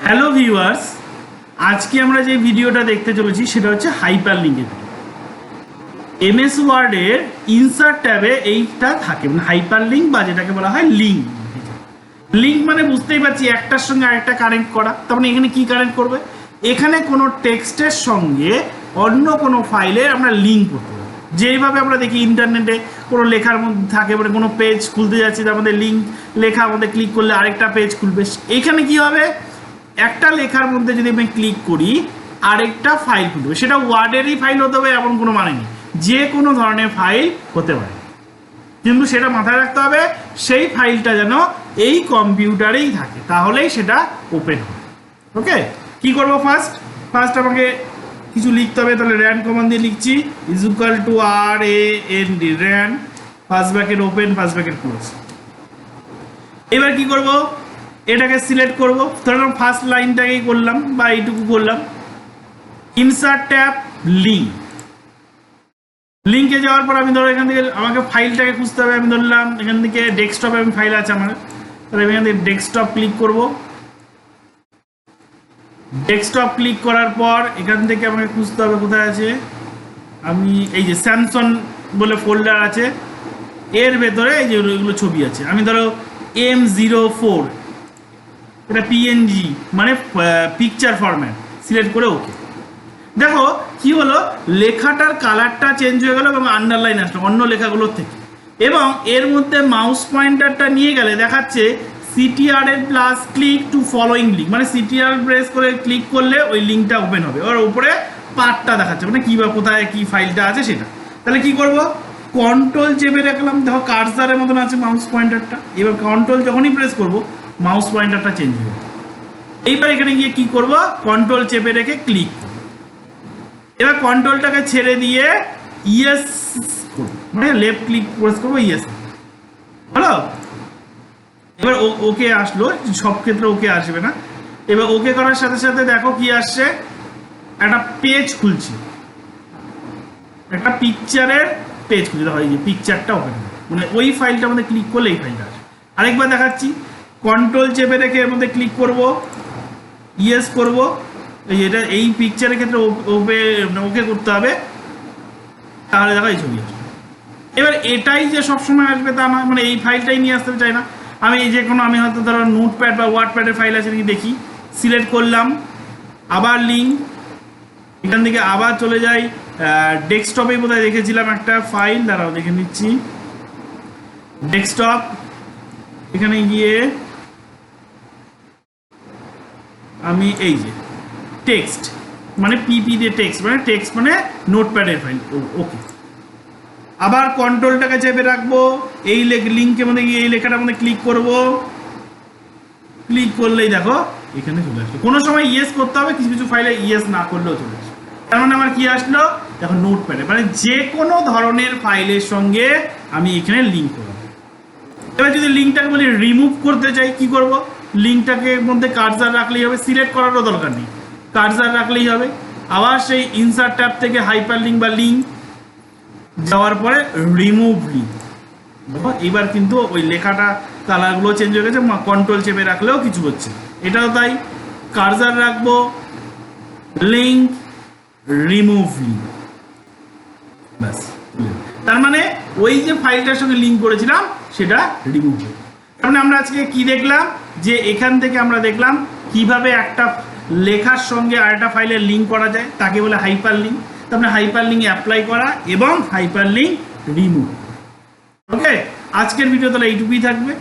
Hello viewers, আজকে আমরা যে ভিডিওটা দেখতে চলেছি সেটা হচ্ছে হাইপার লিঙ্কের ভিডিও। এমএস ওয়ার্ডের ইনসার্ট ট্যাবে এইটা থাকে, মানে হাইপার লিঙ্ক বা যেটাকে বলা হয় লিঙ্ক। লিঙ্ক মানে বুঝতেই পারছি একটার সঙ্গে আরেকটা কানেক্ট করা। তার মানে এখানে কি কানেক্ট করবে? এখানে কোনো টেক্সটের সঙ্গে অন্য কোনো ফাইলে আমরা লিঙ্ক করতে পারি। যেইভাবে আমরা দেখি ইন্টারনেটে কোনো লেখার মধ্যে থাকে, মানে কোনো পেজ খুলতে যাচ্ছি, তার মধ্যে লিঙ্ক লেখা আমাদের ক্লিক করলে আরেকটা পেজ খুলবে। এখানে কি হবে? একটা লেখার মধ্যে যদি আমি ক্লিক করি আরেকটা ফাইল খুলবে। সেটা ওয়ার্ডেরই ফাইল হতে হবে এমন কোনো মানে নেই, যে কোনো ধরনের ফাইল হতে পারে, কিন্তু সেটা মাথায় রাখতে হবে সেই ফাইলটা যেন এই কম্পিউটারেই থাকে, তাহলেই সেটা ওপেন হবে। ওকে, কি করব? ফার্স্ট আমাকে কিছু লিখতে হবে। তাহলে র্যান কমান্ড দিয়ে লিখছি is equal to RAND ran first bracket open first bracket close. এবার কি করব? এটাকে সিলেক্ট করব। ধরুন ফার্স্ট লাইনটাকেই করলাম বা এইটুকু করলাম। ইনসার্ট ট্যাব লিঙ্ক, লিঙ্কে যাওয়ার পর আমি ধরো এখান থেকে আমাকে ফাইলটাকে খুঁজতে হবে। আমি ধরলাম এখান থেকে ডেস্কটপে আমি ফাইল আছে আমার, তাহলে আমি এখান থেকে ডেস্কটপ ক্লিক করব। ডেস্কটপ ক্লিক করার পর এখান থেকে আমাকে খুঁজতে হবে কোথায় আছে। আমি এই যে স্যামসং বলে ফোল্ডার আছে, এর ভেতরে এই যে এগুলো ছবি আছে। আমি ধরো M04, এটা PNG মানে পিকচার ফরম্যাট, সিলেক্ট করে ওকে। দেখো কি হলো, লেখাটার কালারটা চেঞ্জ হয়ে গেল এবং আন্ডারলাইন আসলো অন্য লেখাগুলোর থেকে। এবং এর মধ্যে মাউস পয়েন্টারটা নিয়ে গেলে দেখাচ্ছে CTRL plus click to following link, মানে CTRL প্রেস করে ক্লিক করলে ওই লিঙ্কটা ওপেন হবে। ওর উপরে পার্টটা দেখাচ্ছে, মানে কী বা কোথায় কি ফাইলটা আছে সেটা। তাহলে কি করব? কন্ট্রোল চেপে রাখলাম। দেখো কার্সারের মতন আছে মাউস পয়েন্টারটা। এবার কন্ট্রোল যখনই প্রেস করব মাউস পয়েন্টারটা চেঞ্জ হয়ে যাবে। এইবার এখানে গিয়ে কি করব? কন্ট্রোল চেপে রেখে ক্লিক। এবার কন্ট্রোলটাকে ছেড়ে দিয়ে ইয়েস করব, মানে লেফট ক্লিক প্রেস করবো, ইয়েস। হলো? এবার ওকে আসলো। সব ক্ষেত্রে ওকে আসবে না। এবার ওকে করার সাথে সাথে দেখো কি আসছে, একটা পেজ খুলছে, একটা পিকচারের পেজ খুলতে হয়। যে পিকচারটা ওপেন হবে, মানে ওই ফাইলটা আমাদের ক্লিক করলে এই ফাইলটা আসবে। আরেকবার দেখাচ্ছি, কন্ট্রোল চেপে রেখে এর মধ্যে ক্লিক করব, ইয়েস করব। এটা এই পিকচারের ক্ষেত্রে ওকে করতে হবে, তাহলে দেখো এই ছবি আসবে। এবার এটাই যে সবসময় আসবে তা না, মানে এই ফাইলটাই নিয়ে আসতে চাই না আমি। এই যে কোনো আমি হয়তো ধরো নোটপ্যাড বা ওয়ার্ডপ্যাডের ফাইল আছে নাকি দেখি, সিলেক্ট করলাম, আবার লিঙ্ক, এখান থেকে আবার চলে যাই ডেস্কটপে। বোধহয় দেখেছিলাম একটা ফাইল, দাঁড়াও দেখে নিচ্ছি। ডেস্কটপ, এখানে গিয়ে আমি এই যে টেক্সট মানে পিপি দিয়ে টেক্সট, মানে টেক্সট মানে নোটপ্যাডের ফাইল। ওকে, আবার কন্ট্রোলটাকে চেপে রাখবো, এই লিঙ্কের মধ্যে গিয়ে এই লেখাটার মধ্যে ক্লিক করব। ক্লিক করলেই দেখো এখানে চলে আসলো। কোনো সময় ইয়েস করতে হবে, কিছু কিছু ফাইলে ইয়েস না করলেও চলে আসবে। তার মানে আমার কি আসলো? দেখো নোটপ্যাডে, মানে যে কোনো ধরনের ফাইলের সঙ্গে আমি এখানে লিঙ্ক করব। এবার যদি লিঙ্কটাকে বলি রিমুভ করতে চাই, কি করব? লিঙ্কটাকে মধ্যে কার্সার রাখলেই হবে, সিলেক্ট করারও দরকার নেই, কার্সার রাখলেই হবে। আবার সেই ইনসার্ট ট্যাব থেকে হাইপার লিঙ্ক বা লিঙ্ক যাওয়ার পরে রিমুভ লিঙ্ক। দেখো এবার কিন্তু ওই লেখাটা কালারগুলো চেঞ্জ হয়ে গেছে। কন্ট্রোল চেপে রাখলেও কিছু হচ্ছে। এটাও তাই, কার্সার রাখবো, লিঙ্ক, রিমুভ লিঙ্ক, ব্যাস। তার মানে ওই যে ফাইলটার সঙ্গে লিঙ্ক করেছিলাম সেটা রিমুভ হবে। তার মানে আমরা আজকে কি দেখলাম? যে এখান থেকে আমরা দেখলাম কিভাবে একটা লেখার সঙ্গে আরেকটা ফাইলের লিঙ্ক করা যায়, তাকে বলে হাইপার লিঙ্ক। তার মানে হাইপার লিঙ্ক অ্যাপ্লাই করা এবং হাইপার লিঙ্ক রিমুভ। ওকে, আজকের ভিডিও তাহলে এইটুকুই থাকবে।